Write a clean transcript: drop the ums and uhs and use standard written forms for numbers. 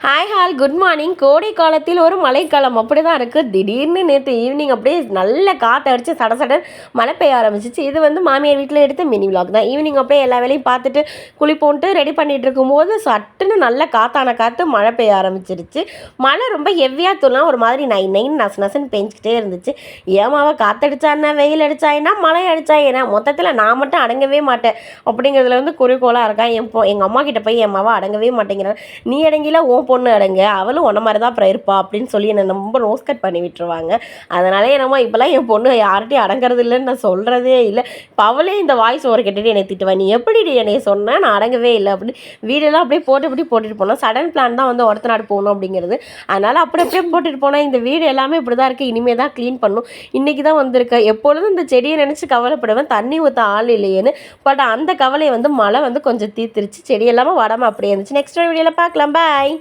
Hi hall good morning. கோடை காலத்தில் ஒரு மழைக்காலம் அப்படி தான் இருக்குது. திடீர்னு நேற்று ஈவினிங் அப்படியே நல்ல காற்று அடித்து சடசடன் மழை பெய்ய ஆரம்பிச்சிச்சு. இது மாமியார் வீட்டில் எடுத்த மினி விலாக் தான். ஈவினிங் அப்படியே எல்லா வேலையும் பார்த்துட்டு குளிப்போன்ட்டு ரெடி பண்ணிகிட்டு இருக்கும்போது சட்டுன்னு நல்ல காற்றான காற்று மழை பெய்ய ஆரம்பிச்சிருச்சு. மழை ரொம்ப ஹெவியாக தூளம் ஒரு மாதிரி நைன் நசு நசுன்னு பெஞ்சிக்கிட்டே இருந்துச்சு. ஏமாவா காற்றடிச்சா என்ன, வெயில் அடித்தா என்ன, மழை அடித்தா என்ன, மொத்தத்தில் நான் மட்டும் அடங்கவே மாட்டேன் அப்படிங்கிறதுல குறிக்கோளாக இருக்கேன். எங்கள் அம்மா கிட்ட போய் என் மாவா அடங்கவே மாட்டேங்கிறேன். நீ அடங்கில ஓ பொண்ணு அடங்க, அவளும் உன்ன மாதிரி தான் அப்புறம் இருப்பா அப்படின்னு சொல்லி என்னை ரொம்ப நோஸ் கட் பண்ணி விட்டுருவாங்க. அதனாலே என்னமோ இப்போலாம் என் பொண்ணு யார்கிட்டையும் அடங்கிறது இல்லைன்னு நான் சொல்கிறதே இல்லை. இப்போ அவளே இந்த வாய்ஸ் ஓவர் கேட்டுட்டு என்னை திட்டுவேன், நீ எப்படி என்னை சொன்னேன் நான் அடங்கவே இல்லை அப்படின்னு. வீடெல்லாம் அப்படியே போட்டுட்டு போனோம். சடன் பிளான் தான் ஒருத்த நாடு போகணும் அப்படிங்கிறது. அதனால் அப்படியே போட்டுட்டு போனால் இந்த வீடு எல்லாமே இப்படி தான் இருக்குது. இனிமேல் தான் க்ளீன் பண்ணணும். இன்றைக்கி தான் வந்திருக்கேன். எப்பொழுதும் இந்த செடியை நினச்சி கவலைப்படுவேன், தண்ணி ஊற்ற ஆள் இல்லையேன்னு. பட் அந்த கவலையை மழை கொஞ்சம் தீர்த்துருச்சு. செடி எல்லாமே வடாமல் அப்படியே இருந்துச்சு. நெக்ஸ்ட் வீடியோவில் பார்க்கலாம். பாய்.